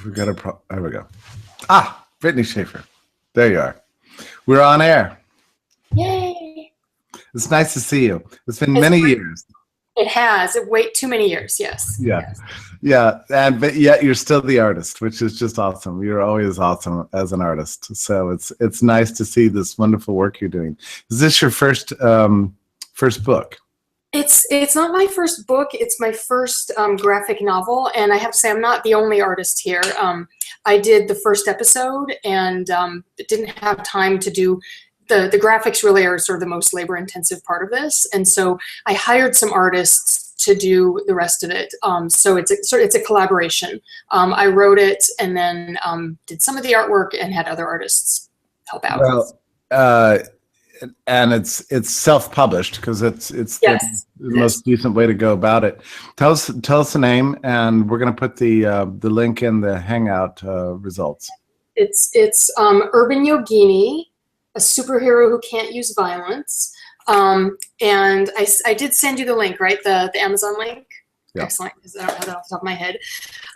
We got a there we go. Ah, Bretigne Shaffer. There you are. We're on air. Yay! It's nice to see you. It's been many years. It has. Way too many years. Yes. Yeah, Yes. yeah, but yet you're still the artist, which is just awesome. You're always awesome as an artist. So it's nice to see this wonderful work you're doing. Is this your first book? It's not my first book. It's my first graphic novel, and I have to say I'm not the only artist here. I did the first episode and didn't have time to do the graphics. Really are sort of the most labor-intensive part of this, and so I hired some artists to do the rest of it. So it's a collaboration. I wrote it and then did some of the artwork and had other artists help out. Well, and it's self-published because it's yes. the most decent way to go about it. Tell us the name, and we're going to put the link in the Hangout results. It's Urban Yogini, a superhero who can't use violence. And I did send you the link, right? The Amazon link. Yeah. Excellent, because I don't have that off the top of my head.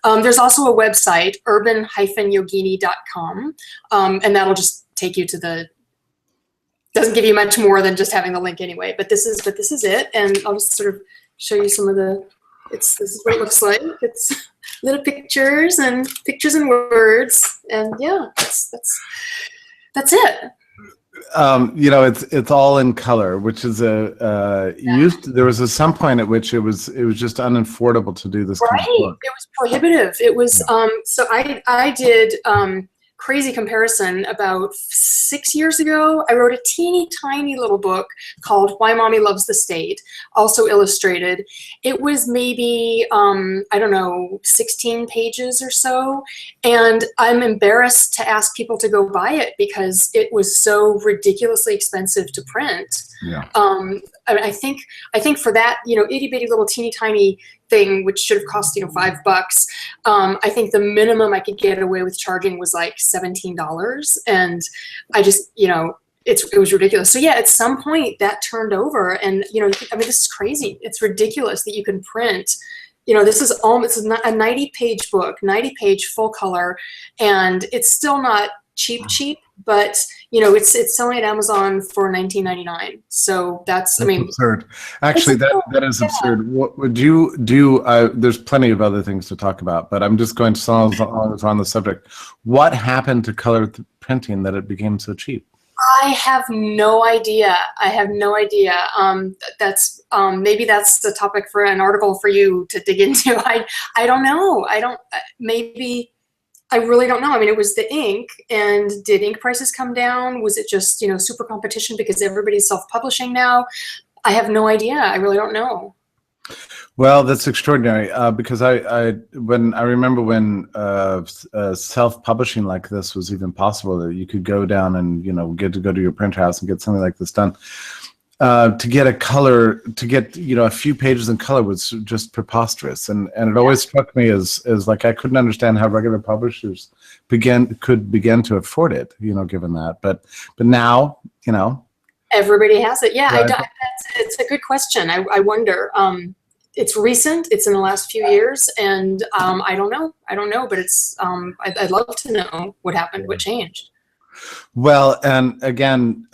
There's also a website, urban-yogini.com, and that'll just take you to the. Doesn't give you much more than just having the link anyway. But this is it, and I'll just sort of show you some of the. This is what it looks like. It's little pictures and words, and yeah, that's it. You know, it's all in color, which is there was some point at which it was just unaffordable to do this kind of work. It was prohibitive. It was so I did crazy comparison about 6 years ago. I wrote a teeny tiny little book called Why Mommy Loves the State, also illustrated. It was maybe I don't know, 16 pages or so, and I'm embarrassed to ask people to go buy it because it was so ridiculously expensive to print. Yeah. I think for that, itty bitty little teeny tiny thing, which should have cost $5, I think the minimum I could get away with charging was like $17, and I just it was ridiculous. So yeah, at some point that turned over, and I mean, this is crazy. It's ridiculous that you can print. This is a 90-page book, 90-page full color, and it's still not cheap, but it's selling at Amazon for $19.99. So that's absurd. Actually, that is absurd. What would you do? There's plenty of other things to talk about, but I'm just going to on the subject. What happened to color printing that it became so cheap? I have no idea. That's maybe that's the topic for an article for you to dig into. I don't know. Maybe. I really don't know. I mean, it was the ink, and did ink prices come down? Was it just, super competition because everybody's self-publishing now? I have no idea. I really don't know. Well, that's extraordinary because I remember when self-publishing like this was even possible, that you could go down and get to go to your printer house and get something like this done. To get a few pages in color was just preposterous, and it always struck me as like I couldn't understand how regular publishers could begin to afford it, given that. But now, everybody has it. Yeah, right. It's a good question. I wonder. It's recent. It's in the last few years, and I don't know. But it's I'd love to know what happened, what changed. Well, and again,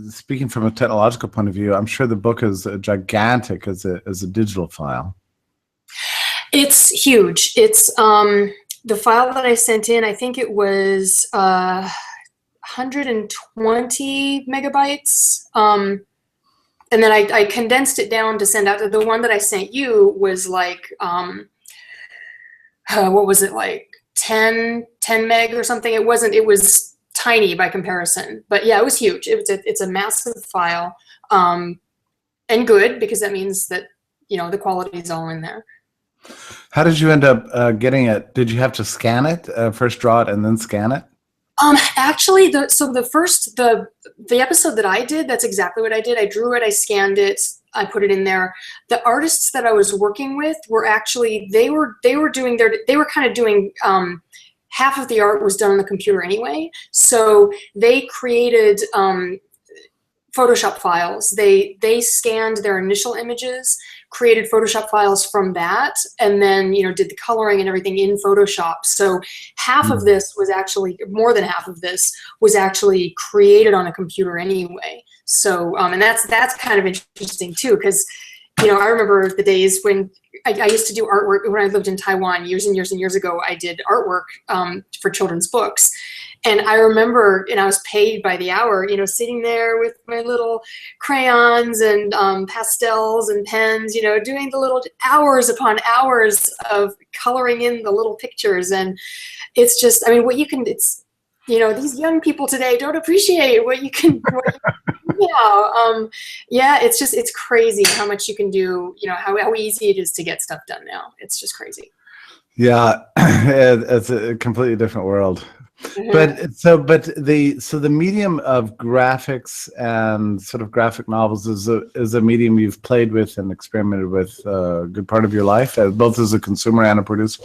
speaking from a technological point of view, I'm sure the book is gigantic as a digital file. It's huge. It's the file that I sent in. I think it was 120 megabytes. And then I condensed it down to send out. The one that I sent you was like, what was it, like 10 meg or something? It wasn't. It was tiny by comparison, but yeah, it was huge. It's a massive file, and good, because that means that the quality is all in there. How did you end up getting it? Did you have to scan it first, draw it, and then scan it? Actually, the episode that I did, that's exactly what I did. I drew it, I scanned it, I put it in there. The artists that I was working with were actually they were kind of doing. Half of the art was done on the computer anyway, so they created Photoshop files. They scanned their initial images, created Photoshop files from that, and then, you know, did the coloring and everything in Photoshop. So half of this was actually, more than half of this was actually created on a computer anyway. So, and that's kind of interesting too, because, you know, I remember the days when I used to do artwork when I lived in Taiwan years and years and years ago. I did artwork for children's books. And I remember, and I was paid by the hour, you know, sitting there with my little crayons and pastels and pens, you know, doing the little hours upon hours of coloring in the little pictures. And it's just, I mean, what you can, it's, you know, these young people today don't appreciate what you can, yeah, it's just, it's crazy how much you can do, you know, how easy it is to get stuff done now. It's just crazy. Yeah, it's a completely different world. But the medium of graphics and sort of graphic novels is a medium you've played with and experimented with a good part of your life, both as a consumer and a producer.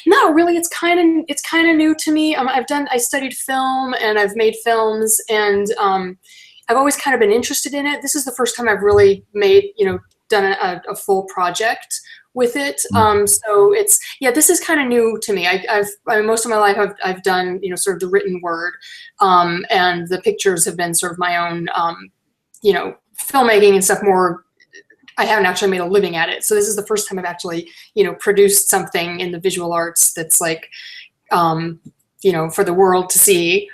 No, really, it's kind of new to me. I studied film and I've made films, and I've always kind of been interested in it. This is the first time I've really made, you know, done a full project with it. So it's, yeah, this is kind of new to me. I mean, most of my life I've done, you know, sort of the written word, and the pictures have been sort of my own, you know, filmmaking and stuff more. I haven't actually made a living at it. So this is the first time I've actually, you know, produced something in the visual arts that's like, you know, for the world to see.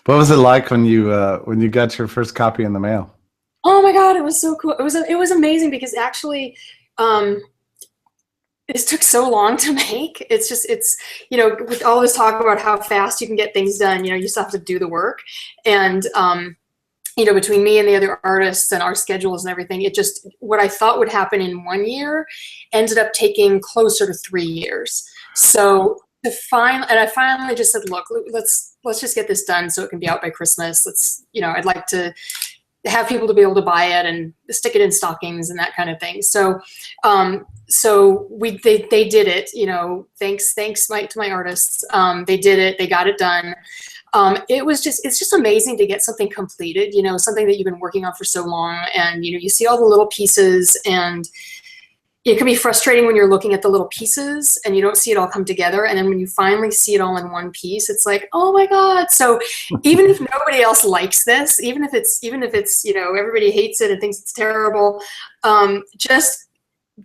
What was it like when you got your first copy in the mail? Oh my God, it was so cool. It was amazing because actually, this took so long to make. It's just, it's, you know, with all this talk about how fast you can get things done, you know, you still have to do the work. And, you know, between me and the other artists and our schedules and everything, it just, what I thought would happen in 1 year ended up taking closer to 3 years. So and I finally just said, look, let's just get this done so it can be out by Christmas. Let's, you know, I'd like to have people to be able to buy it and stick it in stockings and that kind of thing. So, so they did it, you know, thanks to my artists. They did it, they got it done. It's just amazing to get something completed, you know, something that you've been working on for so long, and, you know, you see all the little pieces, and it can be frustrating when you're looking at the little pieces and you don't see it all come together. And then when you finally see it all in one piece, it's like, oh my God. So even if nobody else likes this, even if it's, you know, everybody hates it and thinks it's terrible, just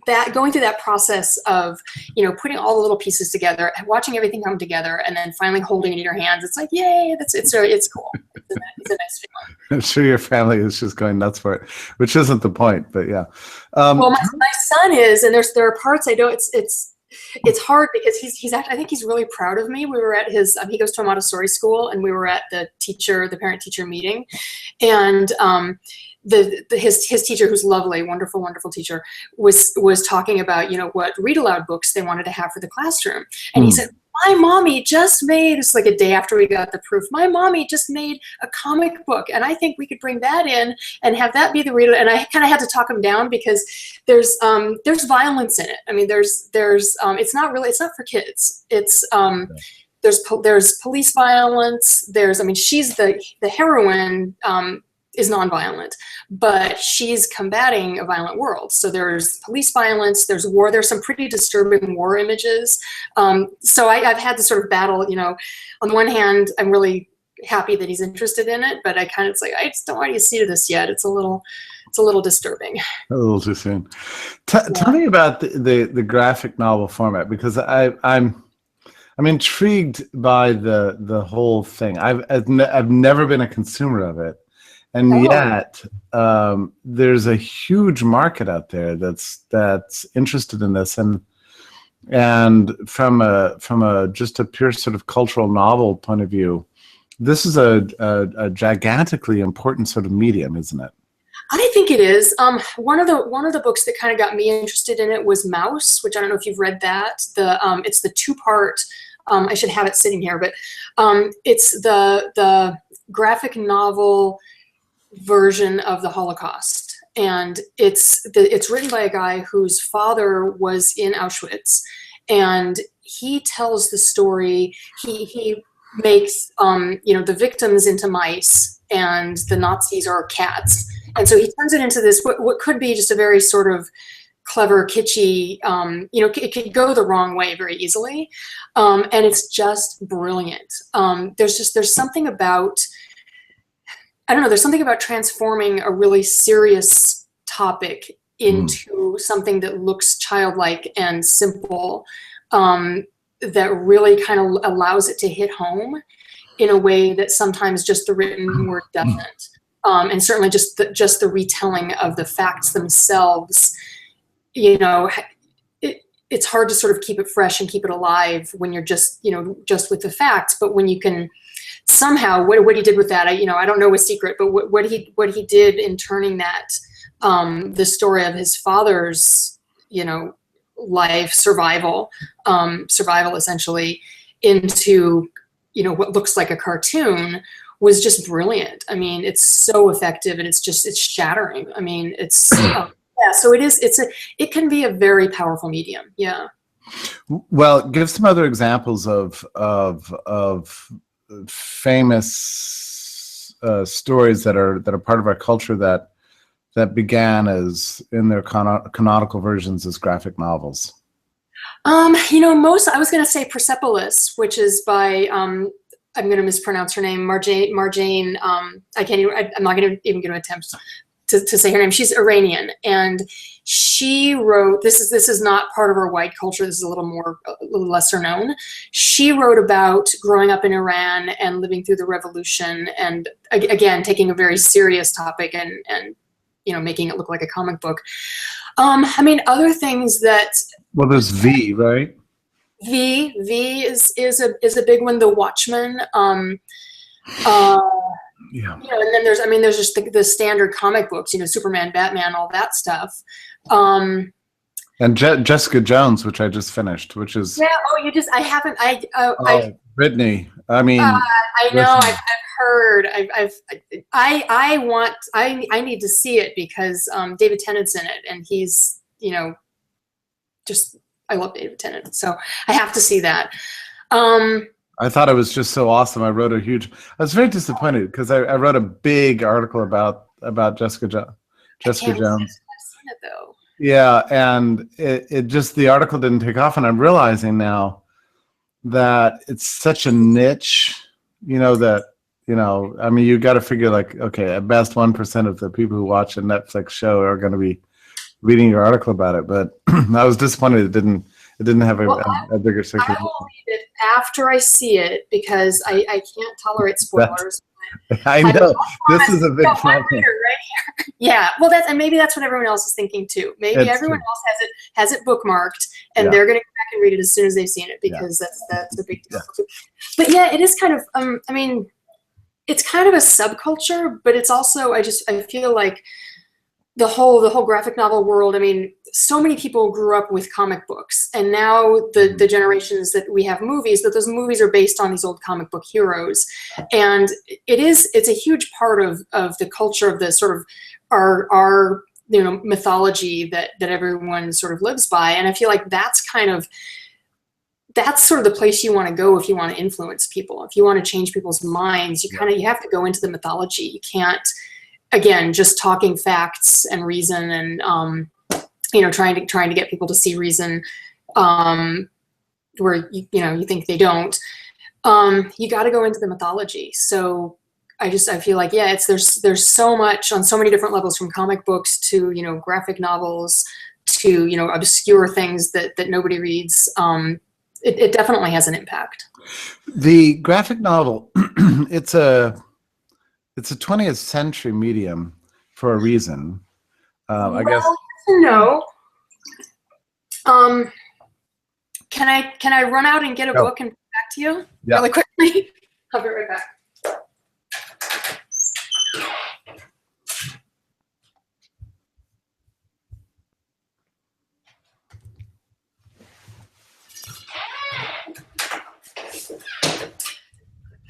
that going through that process of, you know, putting all the little pieces together, watching everything come together, and then finally holding it in your hands, it's like, yay, it's cool. It's a nice feeling. I'm sure your family is just going nuts for it, which isn't the point, but yeah. Well, my son is, and there are parts I don't. It's hard because he's actually, I think he's really proud of me. We were at his, he goes to a Montessori school, and we were at the parent teacher meeting, and his teacher, who's lovely, wonderful teacher, was talking about, you know, what read aloud books they wanted to have for the classroom, and he said, my mommy just made, it's like a day after we got the proof, my mommy just made a comic book, and I think we could bring that in and have that be the reader. And I kind of had to talk him down because there's violence in it. I mean, it's not for kids. It's there's police violence. I mean, she's the heroine, is nonviolent, but she's combating a violent world. So there's police violence, there's war, there's some pretty disturbing war images. So I've had to sort of battle, you know, on the one hand, I'm really happy that he's interested in it, but I kind of, it's like, I just don't want you to see this yet. It's a little disturbing. A little too soon. Tell me about the graphic novel format, because I'm intrigued by the whole thing. I've never been a consumer of it. And yet, there's a huge market out there that's interested in this, and from a just a pure sort of cultural novel point of view, this is a gigantically important sort of medium, isn't it? I think it is. One of the books that kind of got me interested in it was Mouse, which I don't know if you've read that. It's the 2-part. I should have it sitting here, but it's the graphic novel version of the Holocaust, and it's written by a guy whose father was in Auschwitz, and he tells the story. He makes you know, the victims into mice, and the Nazis are cats, And so he turns it into this, what could be just a very sort of clever, kitschy, it could go the wrong way very easily. And it's just brilliant. There's something about, I don't know, there's something about transforming a really serious topic into something that looks childlike and simple, that really kind of allows it to hit home in a way that sometimes just the written word doesn't. And certainly just the retelling of the facts themselves, it's hard to sort of keep it fresh and keep it alive when you're just with the facts. But when you can somehow, what he did with that, I don't know his secret, but what he did in turning that, the story of his father's, life survival essentially into, what looks like a cartoon was just brilliant. I mean, it's so effective and it's shattering. I mean, it's, so it can be a very powerful medium. Yeah. Well, give some other examples of famous stories that are part of our culture that began as in their canonical versions as graphic novels. I was going to say Persepolis, which is by I'm going to mispronounce her name, Marjane. I'm not going to even going to attempt to say her name. She's Iranian, and she wrote. This is not part of our white culture. This is a little lesser known. She wrote about growing up in Iran and living through the revolution, and again taking a very serious topic and making it look like a comic book. Other things that. Well, there's V, right? V is a big one. The Watchmen. Yeah. And then there's just the standard comic books, Superman, Batman, all that stuff. And Jessica Jones, which I just finished, which is I haven't. Brittany. I mean, I know. I've heard. I need to see it because David Tennant's in it, and he's I love David Tennant, so I have to see that. I thought it was just so awesome. I was very disappointed because I wrote a big article about Jessica Jones. I've seen it though. Yeah, and it just, the article didn't take off, and I'm realizing now that it's such a niche, you got to figure like, okay, at best 1% of the people who watch a Netflix show are going to be reading your article about it. But I was disappointed it didn't have a bigger circulation. I will read it after I see it because I can't tolerate spoilers. I know. This is a big problem. Right here. Yeah. Well, maybe that's what everyone else is thinking too. Maybe everyone else has it bookmarked, and they're going to go back and read it as soon as they've seen it because that's a big deal. Yeah. But yeah, it is kind of. It's kind of a subculture, but it's also. I feel like the whole graphic novel world. So many people grew up with comic books, and now the generations that we have movies, that those movies are based on these old comic book heroes. And it's a huge part of the culture of the sort of our mythology that everyone sort of lives by. And I feel like that's sort of the place you want to go if you want to influence people. If you want to change people's minds, you have to go into the mythology. You can't, again, just talking facts and reason and trying to get people to see reason where you think they don't. You got to go into the mythology. So I feel like there's so much on so many different levels, from comic books to graphic novels to obscure things that nobody reads. It definitely has an impact. The graphic novel, it's a 20th century medium for a reason. I guess. No. Can I run out and get a book and bring it back to you really quickly? I'll be right back.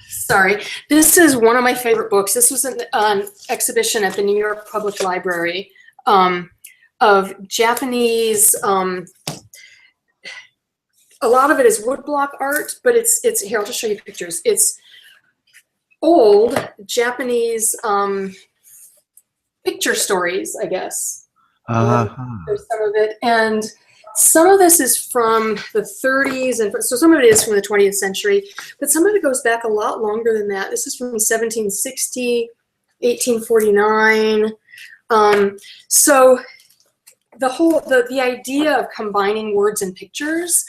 Sorry. This is one of my favorite books. This was an exhibition at the New York Public Library of Japanese. A lot of it is woodblock art, but it's here. I'll just show you pictures. It's old Japanese picture stories, I guess. Uh-huh. There's some of it, and some of this is from the 30s, and so some of it is from the 20th century, but some of it goes back a lot longer than that. This is from 1760, 1849. So the idea of combining words and pictures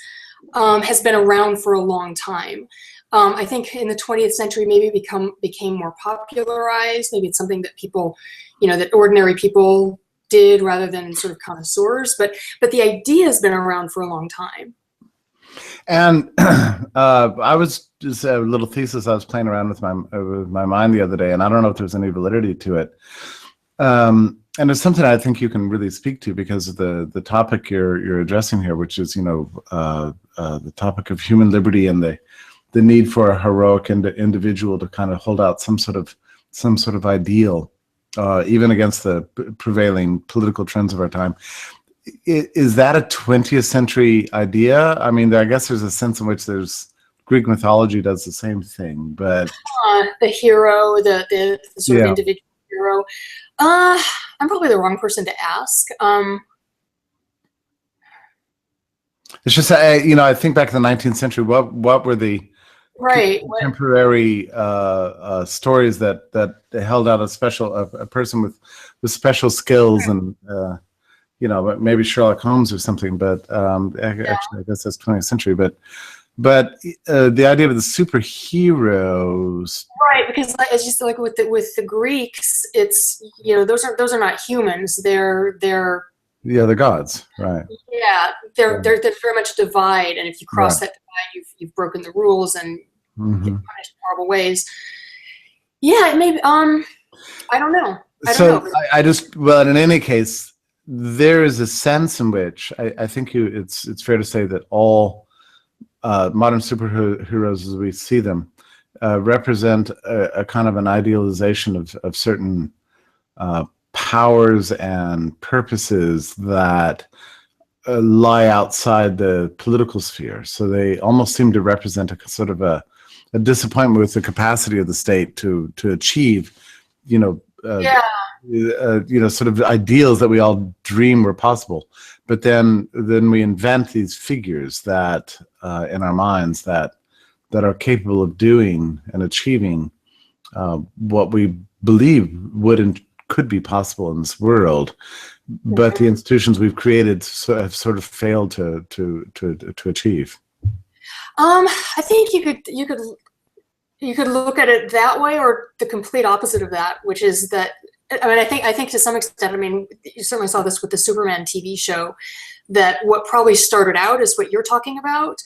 has been around for a long time. I think in the 20th century, maybe it became more popularized. Maybe it's something that people, that ordinary people did rather than sort of connoisseurs. But the idea has been around for a long time. And I was just a little thesis I was playing around with my mind the other day, and I don't know if there's any validity to it. And it's something I think you can really speak to because of the topic you're addressing here, which is the topic of human liberty and the need for a heroic individual to kind of hold out some sort of ideal, even against the prevailing political trends of our time. Is that a 20th century idea? I mean, I guess there's a sense in which Greek mythology does the same thing, but the hero, the sort of individual hero. I'm probably the wrong person to ask. It's just I think back to the 19th century. What were the contemporary stories that held out a person with special skills and maybe Sherlock Holmes or something, but actually I guess that's 20th century. But the idea of the superheroes, right? Because it's just like with the Greeks, it's those are not humans. They're gods, right? Yeah, they're very much a divide, and if you cross that divide, you've broken the rules and get punished in horrible ways. Yeah, maybe. I don't know. Well, in any case, there is a sense in which I think it's fair to say that all modern superheroes as we see them represent a kind of an idealization of certain powers and purposes that lie outside the political sphere. So they almost seem to represent a sort of a disappointment with the capacity of the state to achieve, sort of ideals that we all dream were possible. But then we invent these figures that in our minds that are capable of doing and achieving what we believe would and could be possible in this world. But the institutions we've created have sort of failed to achieve. I think you could look at it that way, or the complete opposite of that, which is that, I mean, I think to some extent, I mean, you certainly saw this with the Superman TV show, that what probably started out as what you're talking about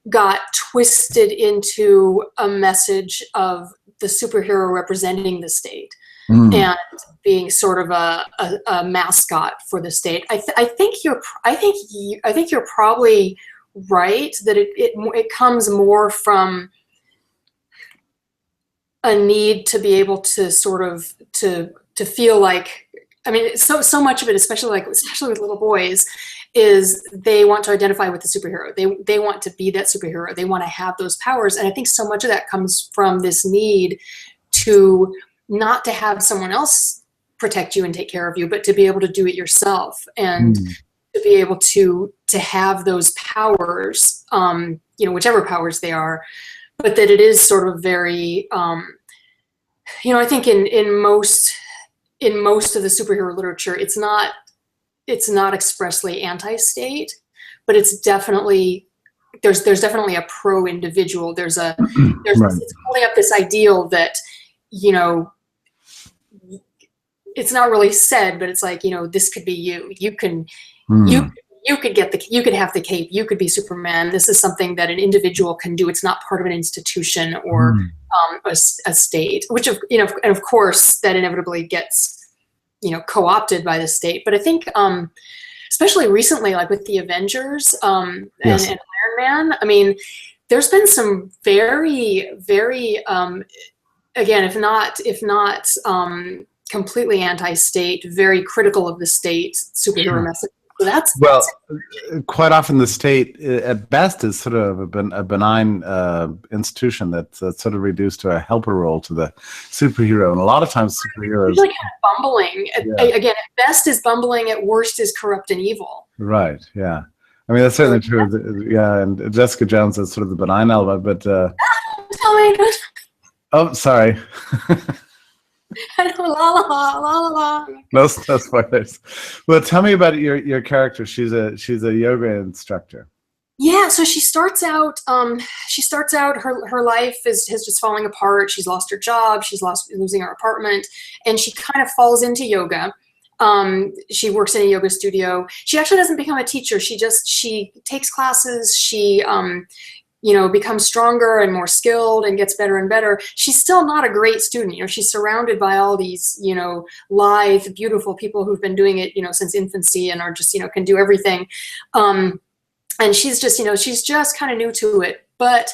got twisted into a message of the superhero representing the state and being sort of a mascot for the state. I think you're probably right that it comes more from a need to be able to sort of to feel like, I mean, so much of it, especially with little boys, is they want to identify with the superhero. They want to be that superhero. They want to have those powers. And I think so much of that comes from this need to not to have someone else protect you and take care of you, but to be able to do it yourself and to be able to have those powers, whichever powers they are, but that it is sort of very, I think in most of the superhero literature, it's not expressly anti-state, but it's definitely there's definitely a pro-individual. There's it's holding up this ideal that it's not really said, but it's like this could be you. You can you could have the cape. You could be Superman. This is something that an individual can do. It's not part of an institution or a state, which and of course that inevitably gets co-opted by the state. But I think especially recently, like with the Avengers and Iron Man, I mean, there's been some very, very again, if not completely anti-state, very critical of the state superhero message So that's Well, quite often the state, at best, is sort of a benign institution that's sort of reduced to a helper role to the superhero. And a lot of times superheroes... usually kind of bumbling. Yeah. Again, at best is bumbling, at worst is corrupt and evil. Right, yeah. I mean, that's certainly true. Yeah, and Jessica Jones is sort of the benign element, but... Don't tell me. Oh, sorry. I know, la la la la la. No spoilers. Well, tell me about your character. She's a yoga instructor. Yeah, so she starts out. Her life has just falling apart. She's lost her job. She's losing her apartment, and she kind of falls into yoga. She works in a yoga studio. She actually doesn't become a teacher. She takes classes. She becomes stronger and more skilled and gets better and better. She's still not a great student. She's surrounded by all these, lithe, beautiful people who've been doing it, since infancy and are just, can do everything. And she's just kind of new to it. But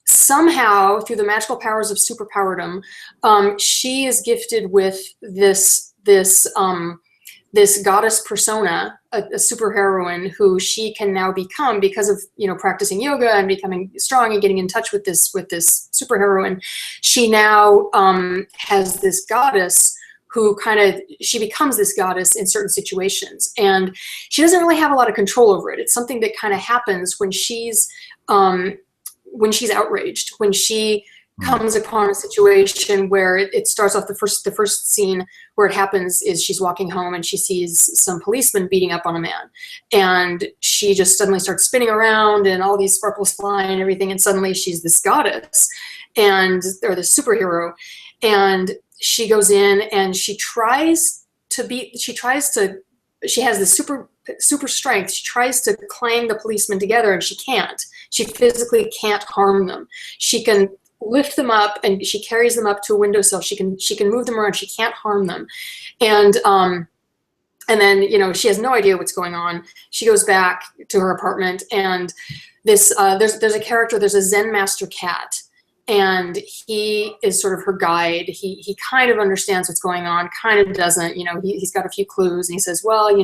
somehow, through the magical powers of superpowerdom, she is gifted with this goddess persona, a superheroine who she can now become because of practicing yoga and becoming strong and getting in touch with this superheroine. She now has this goddess who she becomes this goddess in certain situations, and she doesn't really have a lot of control over it. It's something that kind of happens when she's outraged, when she comes upon a situation where it starts off. The first scene where it happens is she's walking home and she sees some policemen beating up on a man, and she just suddenly starts spinning around and all these sparkles fly and everything, and suddenly she's this goddess or this superhero, and she goes in and she has this super strength. She tries to clang the policemen together, and she can't. She physically can't harm them. She can lift them up, and she carries them up to a windowsill. She can move them around. She can't harm them, and then she has no idea what's going on. She goes back to her apartment, and there's a character. There's a Zen master cat, and he is sort of her guide. He kind of understands what's going on, kind of doesn't. He's got a few clues, and he says, well,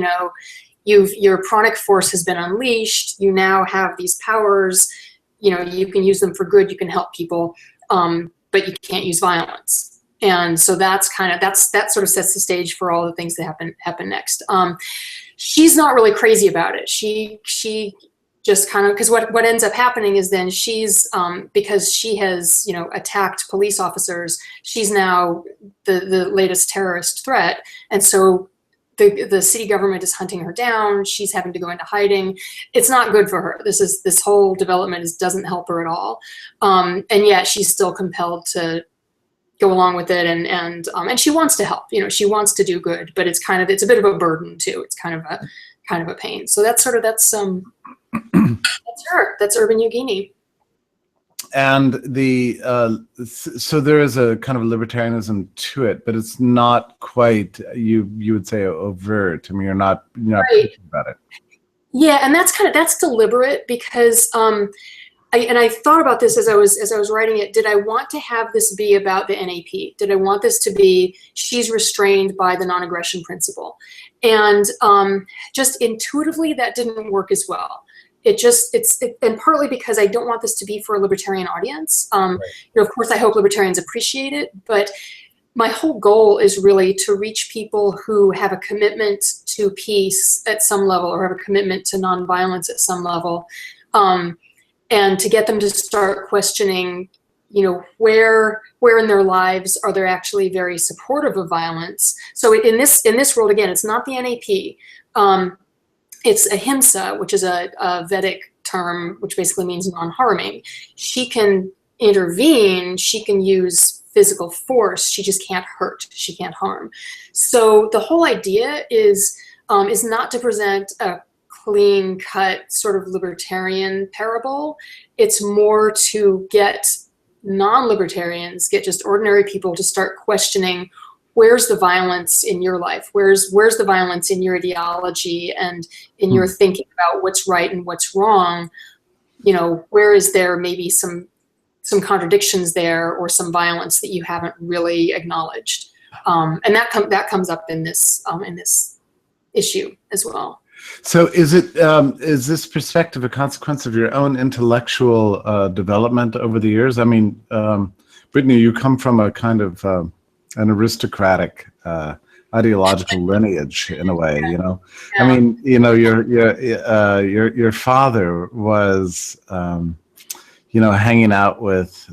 your pranic force has been unleashed. You now have these powers. You can use them for good. You can help people, but you can't use violence. And so that sort of sets the stage for all the things that happen next. She's not really crazy about it. She just kind of, because what ends up happening is then she's because she has attacked police officers. She's now the latest terrorist threat, and so the city government is hunting her down. She's having to go into hiding. It's not good for her. This whole development doesn't help her at all. And yet she's still compelled to go along with it, and she wants to help. She wants to do good, but it's a bit of a burden too. It's kind of a pain. So that's that's her. That's Urban Yogini. And so there is a kind of libertarianism to it, but it's not quite, you would say, overt. I mean, you're not Right. preaching about it. Yeah, and that's deliberate, because I thought about this as I was writing it. Did I want to have this be about the NAP? Did I want this to be she's restrained by the non-aggression principle? And just intuitively, that didn't work as well. And partly because I don't want this to be for a libertarian audience. Right. Of course, I hope libertarians appreciate it, but my whole goal is really to reach people who have a commitment to peace at some level, or have a commitment to nonviolence at some level, and to get them to start questioning, where in their lives are they actually very supportive of violence. So in this world, again, it's not the NAP. It's ahimsa, which is a Vedic term, which basically means non-harming. She can intervene. She can use physical force. She just can't hurt. She can't harm. So the whole idea is not to present a clean-cut sort of libertarian parable. It's more to get non-libertarians, get just ordinary people to start questioning, where's the violence in your life? Where's the violence in your ideology and in your thinking about what's right and what's wrong? Where is there maybe some contradictions there, or some violence that you haven't really acknowledged? And that comes up in this issue as well. So is this perspective a consequence of your own intellectual development over the years? I mean, Brittany, you come from a kind of an aristocratic ideological lineage in a way, you know. I Yeah. mean, you know, your father was, you know, hanging out with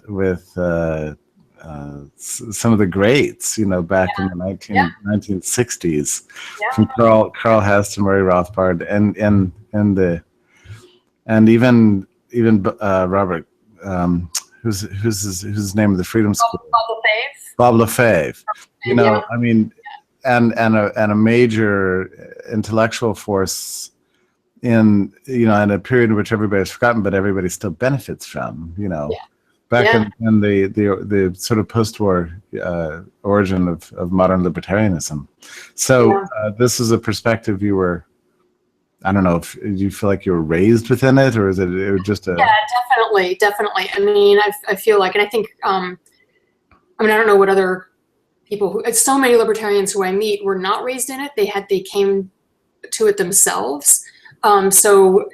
some of the greats, you know, back in the Yeah. 1960s, Yeah. from Carl Hess to Murray Rothbard, and even Robert, who's his name of the Freedom School, Bubble Fave. Bob LaFave. You Yeah. know, I mean, and a major intellectual force in, you know, in a period in which everybody's forgotten, but everybody still benefits from, you know. Yeah. Back Yeah. in the sort of post-war origin of modern libertarianism. So this is a perspective you were, I don't know, if you feel like you were raised within it, or is it just a... Yeah, definitely. I mean, I feel like, and I think, I mean, I don't know what other people who, so many libertarians who I meet were not raised in it. They came to it themselves. So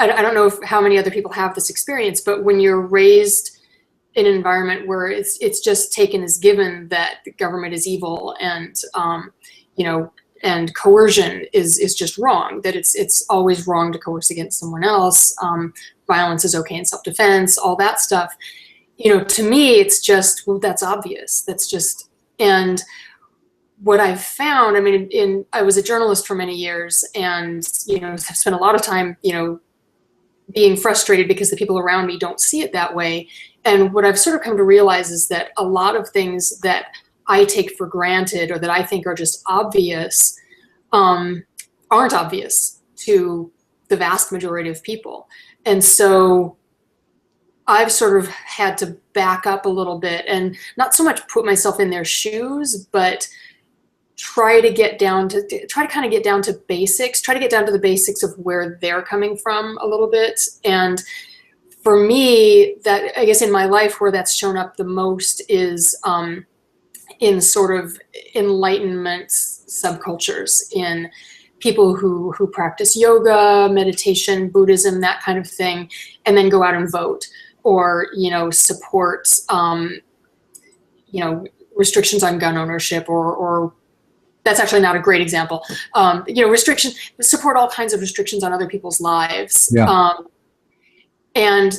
I don't know how many other people have this experience, but when you're raised in an environment where it's just taken as given that the government is evil, and you know, and coercion is just wrong, that it's always wrong to coerce against someone else, violence is okay in self-defense, all that stuff, you know, to me it's just, well, that's obvious, that's just. And what I've found, I mean, I was a journalist for many years, and you know, I've spent a lot of time, you know, being frustrated because the people around me don't see it that way. And what I've sort of come to realize is that a lot of things that I take for granted, or that I think are just obvious, aren't obvious to the vast majority of people. And so I've sort of had to back up a little bit and not so much put myself in their shoes, but try to kind of get down to basics, try to get down to the basics of where they're coming from a little bit. And for me, that, I guess in my life, where that's shown up the most is in sort of enlightenment subcultures, in people who practice yoga, meditation, Buddhism, that kind of thing, and then go out and vote, or, you know, support, you know, restrictions on gun ownership, or that's actually not a great example. You know, support all kinds of restrictions on other people's lives. Yeah. And,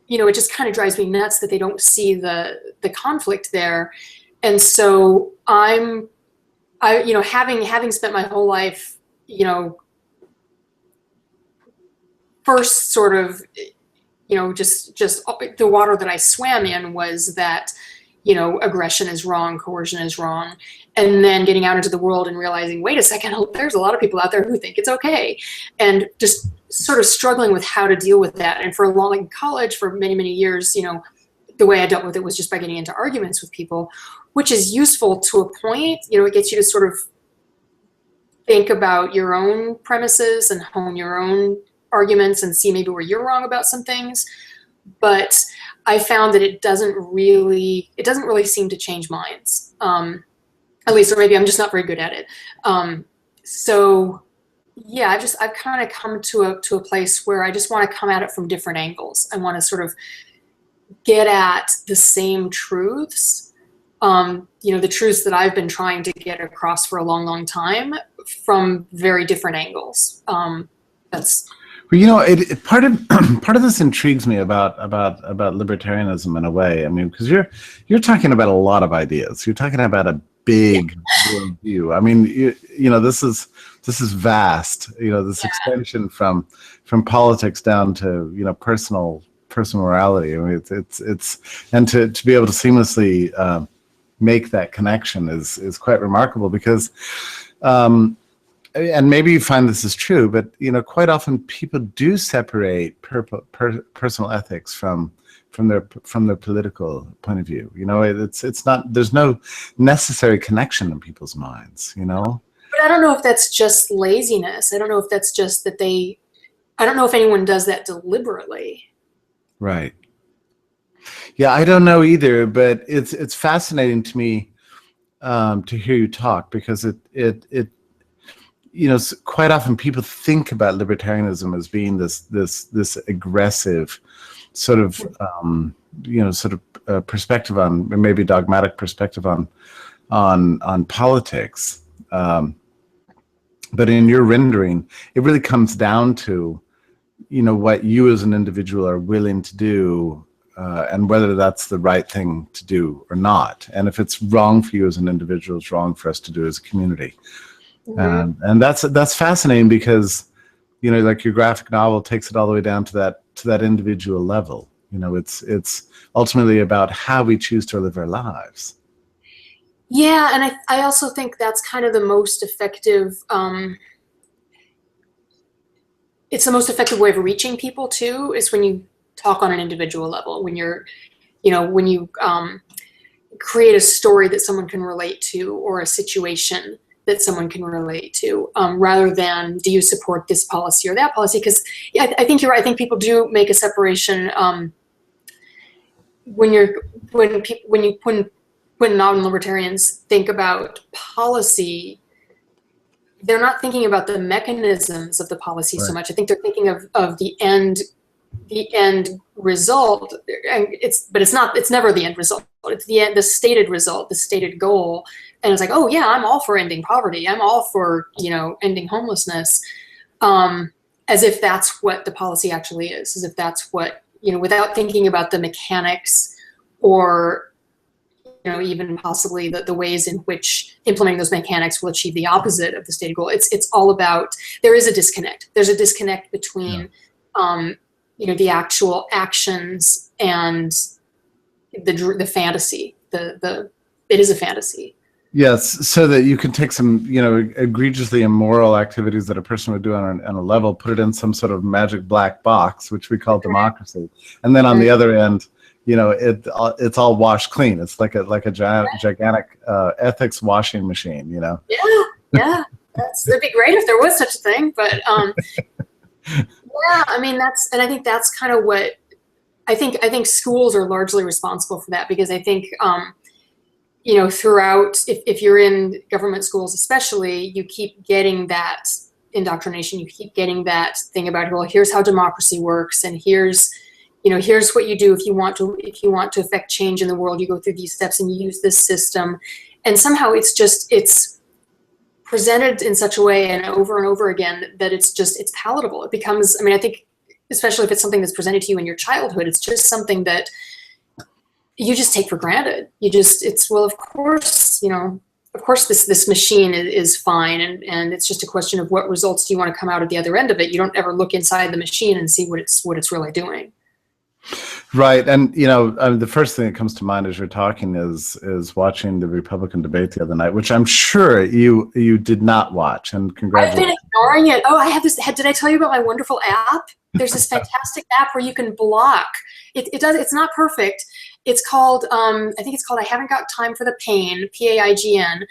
you know, it just kind of drives me nuts that they don't see the conflict there. And so you know, having spent my whole life, you know, first sort of, you know, just the water that I swam in was that, you know, aggression is wrong, coercion is wrong. And then getting out into the world and realizing, wait a second, there's a lot of people out there who think it's okay. And just sort of struggling with how to deal with that. And for a long, like college, for many, many years, you know, the way I dealt with it was just by getting into arguments with people, which is useful to a point. You know, it gets you to sort of think about your own premises and hone your own arguments and see maybe where you're wrong about some things. But I found that it doesn't really seem to change minds. At least, or maybe I'm just not very good at it. So yeah, I've kind of come to a place where I just want to come at it from different angles. I want to sort of get at the same truths, you know, the truths that I've been trying to get across for a long, long time, from very different angles. That's... Well, you know, part of this intrigues me about libertarianism in a way. I mean, because you're talking about a lot of ideas. You're talking about a big worldview. I mean, you know, this is vast. You know, this extension from politics down to, you know, personal morality. I mean, it's and to be able to seamlessly make that connection is quite remarkable, because. And maybe you find this is true, but, you know, quite often people do separate personal ethics from their political point of view. You know, it's not, there's no necessary connection in people's minds, you know? But I don't know if that's just laziness. I don't know if that's just that I don't know if anyone does that deliberately. Right. Yeah, I don't know either, but it's fascinating to me to hear you talk, because it quite often people think about libertarianism as being this aggressive sort of perspective on, maybe dogmatic perspective on politics. But in your rendering, it really comes down to, what you as an individual are willing to do, and whether that's the right thing to do or not. And if it's wrong for you as an individual, it's wrong for us to do as a community. Mm-hmm. And that's fascinating because, like your graphic novel takes it all the way down to that individual level. It's ultimately about how we choose to live our lives. Yeah, and I also think that's kind of the most effective. It's the most effective way of reaching people too, is when you talk on an individual level. When you're, when you create a story that someone can relate to, or a situation that someone can relate to, rather than do you support this policy or that policy? Because I think you're right. I think people do make a separation when non-libertarians think about policy. They're not thinking about the mechanisms of the policy so much. I think they're thinking of the end result, and it's never the end result. It's the stated result, the stated goal. And it's like, oh yeah, I'm all for ending poverty. I'm all for, ending homelessness, as if that's what the policy actually is, as if that's what, without thinking about the mechanics, or even possibly the ways in which implementing those mechanics will achieve the opposite of the stated goal. It's all about, there is a disconnect. There's a disconnect between, the actual actions and the fantasy. It is a fantasy. Yes, so that you can take some, egregiously immoral activities that a person would do on a level, put it in some sort of magic black box, which we call democracy, and then on the other end, it's all washed clean. It's like a gigantic ethics washing machine. Yeah, that'd be great if there was such a thing. But yeah, I mean and I think that's kind of what I think schools are largely responsible for that, because I think throughout, if you're in government schools especially, you keep getting that indoctrination. You keep getting that thing about, well, here's how democracy works, and here's what you do if you want to affect change in the world. You go through these steps and you use this system, and somehow it's presented in such a way and over again that it's palatable. It becomes, I think, especially if it's something that's presented to you in your childhood, it's just something that you just take for granted. Of course this machine is fine, and it's just a question of what results do you want to come out at the other end of it. You don't ever look inside the machine and see what it's really doing. Right, and the first thing that comes to mind as you're talking is watching the Republican debate the other night, which I'm sure you did not watch. And congratulations. I've been ignoring it. Oh, I have this. Did I tell you about my wonderful app? There's this fantastic app where you can block. It's not perfect. It's called, I think it's called I Haven't Got Time for the Pain, PAIGN.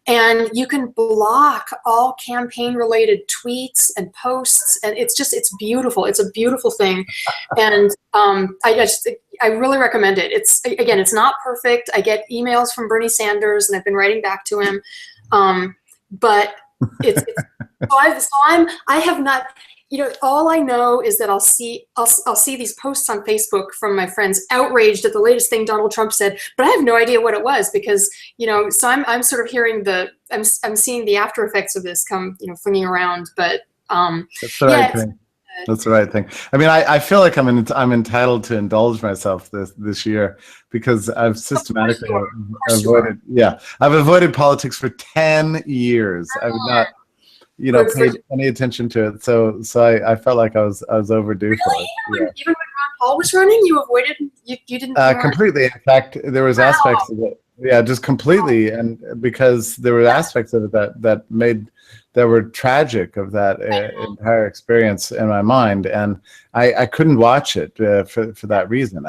And you can block all campaign-related tweets and posts, and it's beautiful. It's a beautiful thing, and I really recommend it. It's not perfect. I get emails from Bernie Sanders, and I've been writing back to him, but I have not. All I know is that I'll see these posts on Facebook from my friends outraged at the latest thing Donald Trump said, but I have no idea what it was, because so I'm sort of hearing I'm seeing the after effects of this come flinging around, but that's the right thing. That's the right thing. I feel like I'm entitled to indulge myself this year, because I've systematically avoided politics for 10 years. I've not paid any attention to it. So I felt like I was overdue for it. Even when Ron Paul was running, you avoided. You didn't. Completely. In fact, there was aspects of it. Yeah, just completely, and because there were aspects of it that were tragic of that entire experience in my mind, and I couldn't watch it for that reason.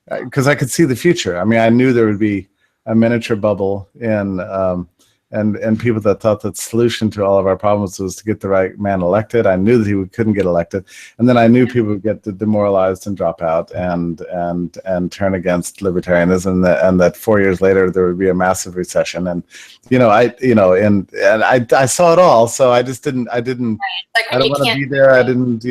Because I could see the future. I knew there would be a miniature bubble in and people that thought that the solution to all of our problems was to get the right man elected. I knew that couldn't get elected, and then I knew people would get demoralized and drop out and turn against libertarianism, and that 4 years later there would be a massive recession. And I saw it all, so I just didn't. Like, I don't want to be there. I didn't,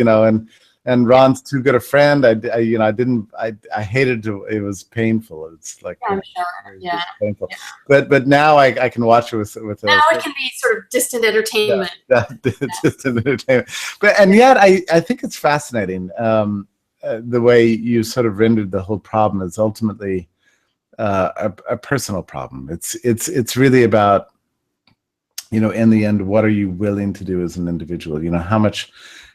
and Ron's too good a friend. I hated to. It was painful. It's like, I'm sure. Yeah. Painful. Yeah. But now I can watch it with now it can be sort of distant entertainment. Distant entertainment. And yet I think it's fascinating the way you sort of rendered the whole problem as ultimately a personal problem. It's really about, in the end, what are you willing to do as an individual?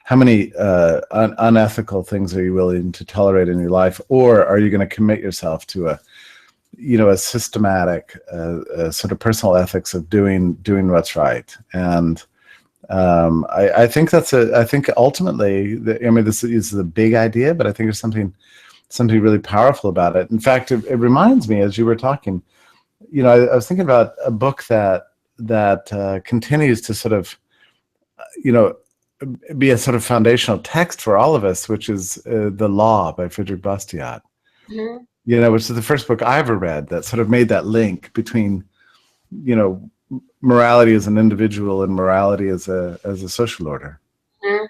How many unethical things are you willing to tolerate in your life, or are you going to commit yourself to a systematic sort of personal ethics of doing what's right? And I think I think ultimately, this is a big idea, but I think there's something really powerful about it. In fact, it reminds me, as you were talking, I was thinking about a book that continues to sort of, be a sort of foundational text for all of us, which is The Law by Friedrich Bastiat. Mm-hmm. Which is the first book I ever read that sort of made that link between, morality as an individual and morality as a social order. Mm-hmm.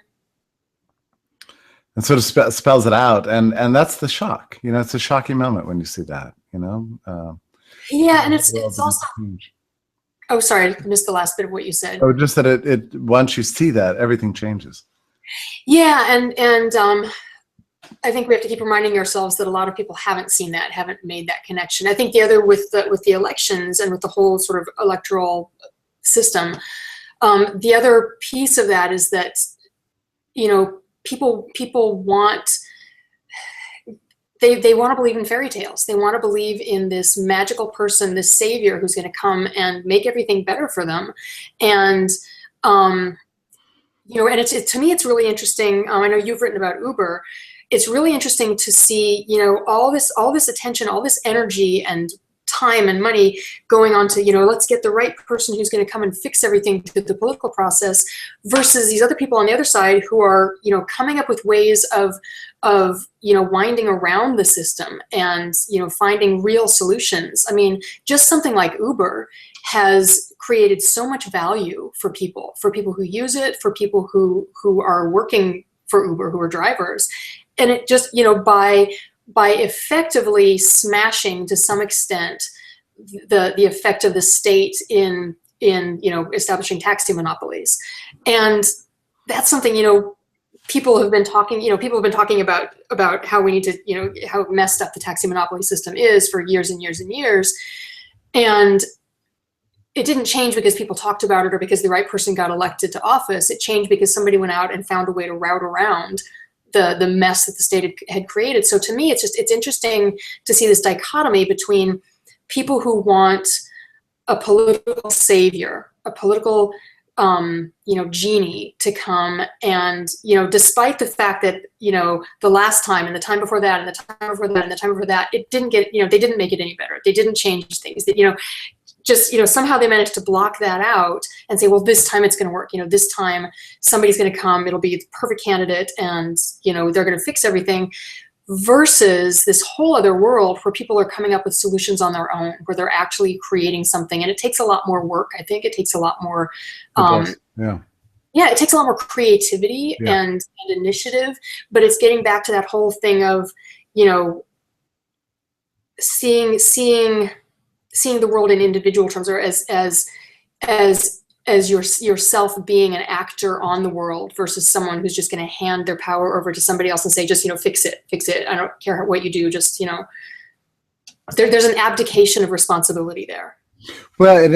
And sort of spells it out, and that's the shock. It's a shocking moment when you see that. Yeah, and it's also. Oh, sorry, I missed the last bit of what you said. Oh, just that it once you see that, everything changes. Yeah, and I think we have to keep reminding ourselves that a lot of people haven't seen that, haven't made that connection. I think the other with the elections and with the whole sort of electoral system, the other piece of that is that people want. They want to believe in fairy tales. They want to believe in this magical person, this savior who's going to come and make everything better for them. And, and to me, it's really interesting. I know you've written about Uber. It's really interesting to see, all this attention, all this energy and time and money going on to, let's get the right person who's going to come and fix everything through the political process, versus these other people on the other side who are, coming up with ways of winding around the system and, finding real solutions. I mean, just something like Uber has created so much value for people who use it, for people who are working for Uber, who are drivers. And it just, by effectively smashing to some extent the effect of the state in establishing taxi monopolies. And that's something, people have been talking about how we need to, how messed up the taxi monopoly system is for years and years and years. And it didn't change because people talked about it or because the right person got elected to office. It changed because somebody went out and found a way to route around the mess that the state had created. So to me, it's interesting to see this dichotomy between people who want a political savior, a political genie to come, and despite the fact that the last time and the time before that and the time before that and the time before that, it didn't get they didn't make it any better. They didn't change things. That just somehow they managed to block that out and say, well, this time it's going to work. This time somebody's going to come. It'll be the perfect candidate, and they're going to fix everything. Versus this whole other world where people are coming up with solutions on their own, where they're actually creating something, and it takes a lot more work. I think it takes a lot more. It takes a lot more creativity and initiative. But it's getting back to that whole thing of seeing the world in individual terms, or as yourself being an actor on the world versus someone who's just going to hand their power over to somebody else and say, just fix it. I don't care what you do. Just there's an abdication of responsibility there. Well, and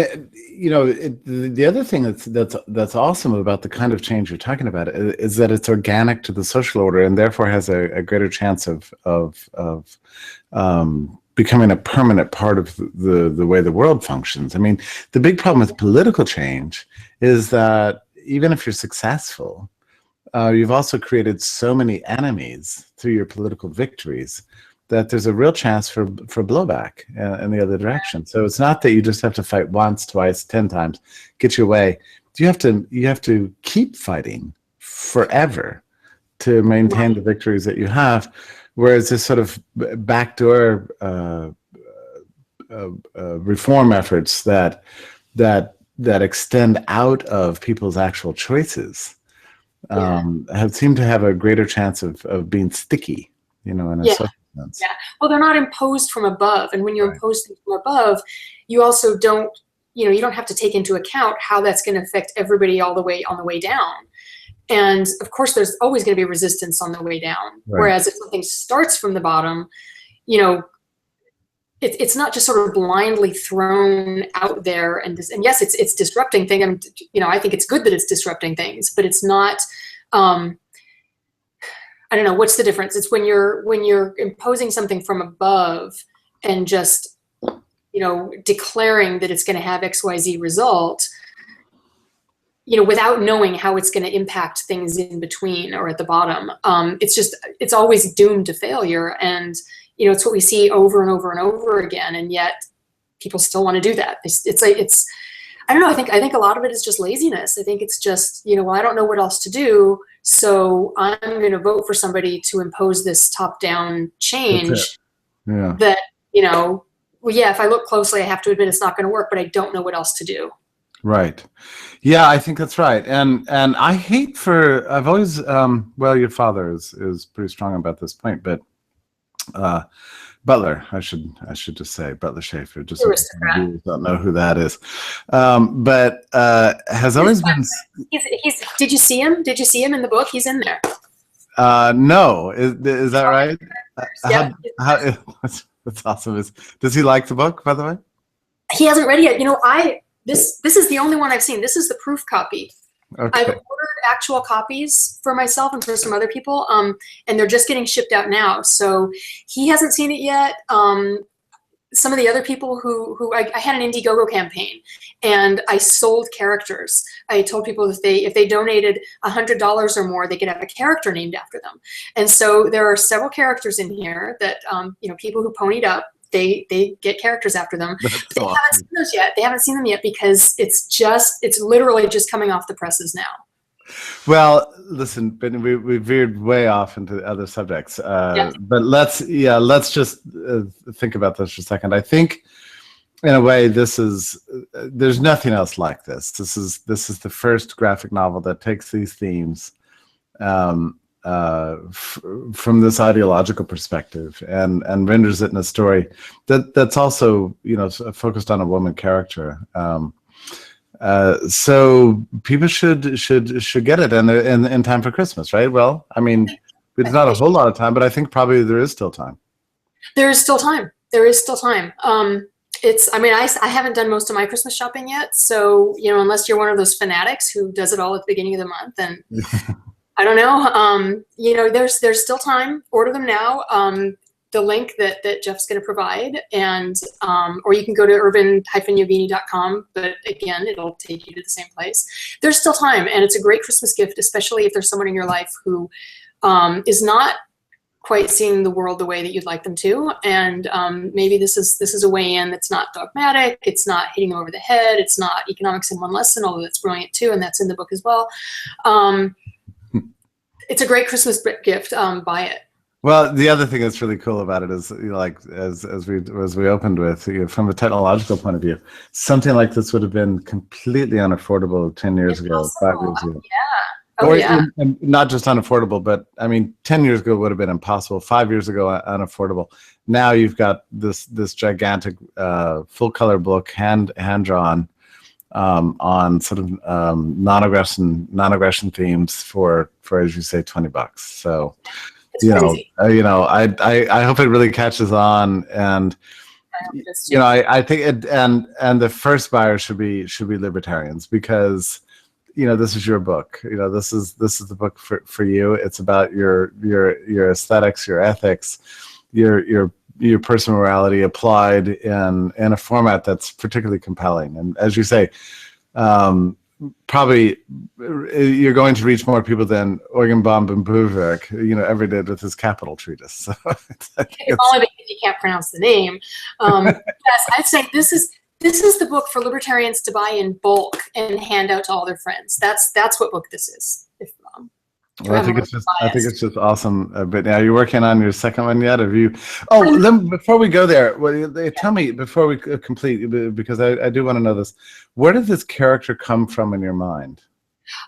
the other thing that's awesome about the kind of change you're talking about is that it's organic to the social order, and therefore has a greater chance of becoming a permanent part of the way the world functions. I mean, the big problem with political change is that even if you're successful, you've also created so many enemies through your political victories that there's a real chance for blowback in the other direction. So it's not that you just have to fight once, twice, 10 times, get your way. You have to keep fighting forever to maintain the victories that you have. Whereas this sort of backdoor reform efforts that extend out of people's actual choices have seemed to have a greater chance of being sticky, in a social sense. Yeah. Well, they're not imposed from above, and when you impose things from above, you also don't, you don't have to take into account how that's going to affect everybody all the way on the way down. And of course, there's always going to be resistance on the way down. Right. Whereas if something starts from the bottom, it's not just sort of blindly thrown out there. And yes, it's disrupting things. I think it's good that it's disrupting things, but it's not. I don't know, what's the difference? It's when you're imposing something from above and just declaring that it's going to have XYZ result, without knowing how it's going to impact things in between or at the bottom. It's always doomed to failure. And, it's what we see over and over and over again. And yet people still want to do that. I don't know. I think a lot of it is just laziness. I think it's just, well, I don't know what else to do. So I'm going to vote for somebody to impose this top-down change that, well, yeah, if I look closely, I have to admit it's not going to work, but I don't know what else to do. Right. Yeah, I think that's right. And I hate I've always, well, your father is pretty strong about this point, but Butler, I should just say Butler Shaffer, just so you don't know who that is. But has always been. Did you see him? Did you see him in the book? He's in there. No, is that right? Yeah. That's awesome. Does he like the book, by the way? He hasn't read it yet. This is the only one I've seen. This is the proof copy. Okay. I've ordered actual copies for myself and for some other people, and they're just getting shipped out now. So he hasn't seen it yet. Some of the other people who I had an Indiegogo campaign, and I sold characters. I told people if they donated $100 or more, they could have a character named after them. And so there are several characters in here that people who ponied up. They get characters after them. They haven't seen those yet. They haven't seen them yet because it's literally just coming off the presses now. Well, listen, Ben, we veered way off into other subjects. But let's just think about this for a second. I think, in a way, there's nothing else like this. This is the first graphic novel that takes these themes from this ideological perspective and renders it in a story that's also focused on a woman character. So people should get it in time for Christmas, right? Well, I mean, it's not a whole lot of time, but I think probably there is still time. There is still time. There is still time. I haven't done most of my Christmas shopping yet, so unless you're one of those fanatics who does it all at the beginning of the month, and I don't know. There's still time. Order them now. The link that Jeff's going to provide, and or you can go to urban-yogini.com. But again, it'll take you to the same place. There's still time, and it's a great Christmas gift, especially if there's someone in your life who is not quite seeing the world the way that you'd like them to. And maybe this is a way in that's not dogmatic. It's not hitting them over the head. It's not economics in one lesson, although that's brilliant too, and that's in the book as well. It's a great Christmas gift. Buy it. Well, the other thing that's really cool about it is, as we opened with, from a technological point of view, something like this would have been completely unaffordable 10 years ago, 5 years ago. And not just unaffordable, but 10 years ago would have been impossible. 5 years ago, unaffordable. Now you've got this gigantic full color book, hand drawn. On sort of non-aggression themes for as you say $20. So I hope it really catches on, and I think it and the first buyer should be libertarians, because this is your book. This is the book for you. It's about your aesthetics, your ethics, your personal morality applied in a format that's particularly compelling. And as you say, probably you're going to reach more people than Eugenbaum and Buwerk, ever did with his Capital treatise. So if only because you can't pronounce the name. Yes, I'd say this is the book for libertarians to buy in bulk and hand out to all their friends. That's what book this is. Well, I think it's just awesome. But now you're working on your second one yet? Have you? Oh, before we go there, tell me before we complete, because I do want to know this. Where did this character come from in your mind?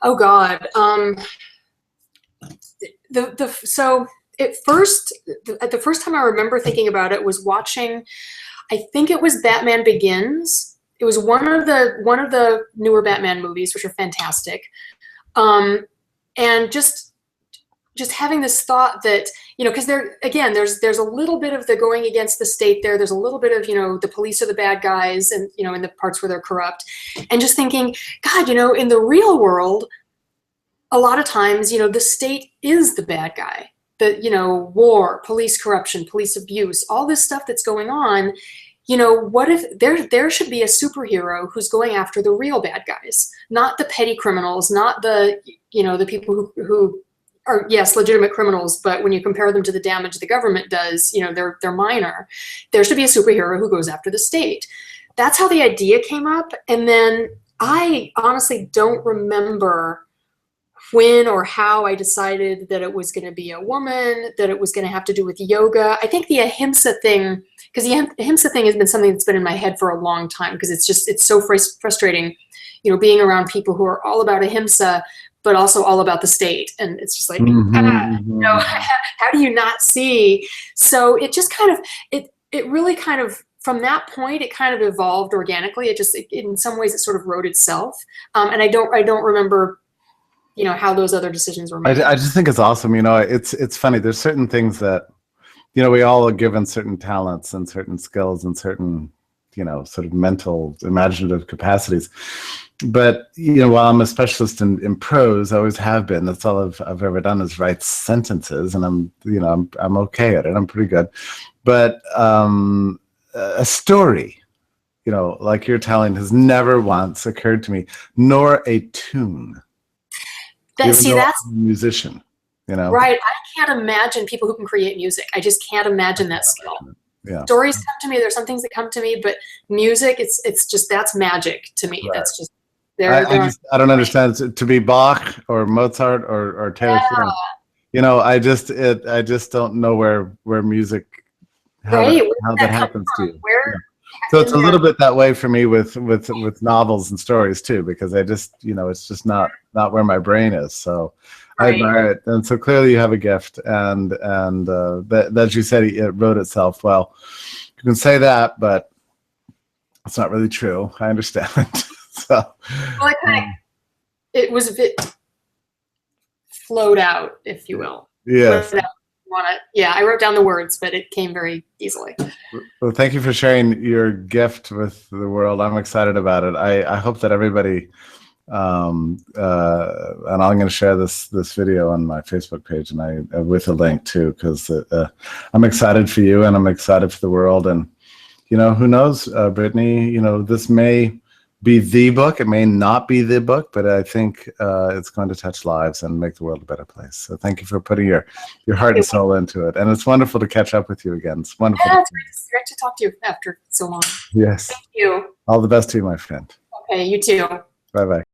Oh God. So the first time I remember thinking about it was watching. I think it was Batman Begins. It was one of the newer Batman movies, which are fantastic. And just having this thought that, because there's a little bit of the going against the state there. There's a little bit of, the police are the bad guys and, in the parts where they're corrupt. And just thinking, God, in the real world, a lot of times, the state is the bad guy. War, police corruption, police abuse, all this stuff that's going on. What if there should be a superhero who's going after the real bad guys, not the petty criminals, not the people who are, yes, legitimate criminals, but when you compare them to the damage the government does, they're minor. There should be a superhero who goes after the state. That's how the idea came up. And then I honestly don't remember when or how I decided that it was going to be a woman, that it was going to have to do with yoga. I think the ahimsa thing, because the ahimsa thing has been something that's been in my head for a long time, because it's so frustrating, being around people who are all about ahimsa, but also all about the state. And it's just like, how do you not see? So it just kind of, it really kind of, from that point, it kind of evolved organically. In some ways it sort of wrote itself. And I don't remember, how those other decisions were made. I just think it's awesome. It's funny. There's certain things that, we all are given certain talents and certain skills and certain, sort of mental, imaginative capacities. But, while I'm a specialist in prose, I always have been. That's all I've ever done is write sentences, and I'm okay at it. I'm pretty good. But a story, like you're telling, has never once occurred to me, nor a tune. That's a musician, Right. I can't imagine people who can create music. I just can't imagine that skill. Yeah. Stories come to me. There's some things that come to me, but music, it's just, that's magic to me. Right. That's just, I don't understand. To be Bach or Mozart or Taylor Swift, I just don't know where music, how that happens to you. So it's a little bit that way for me with novels and stories too, because I just, it's just not where my brain is. So I admire it. And so clearly you have a gift, and that you said it wrote itself. Well, you can say that, but it's not really true. I understand. So it was a bit flowed out, if you will. Yes. I wrote down the words, but it came very easily. Well, thank you for sharing your gift with the world. I'm excited about it. I hope that everybody, and I'm going to share this video on my Facebook page, and with a link too, because I'm excited for you, and I'm excited for the world. And who knows, Brittany? This may be the book. It may not be the book, but I think it's going to touch lives and make the world a better place. So thank you for putting your heart and soul into it. And it's wonderful to catch up with you again. It's wonderful. Yeah, it's great to talk to you after so long. Yes. Thank you. All the best to you, my friend. Okay, you too. Bye-bye.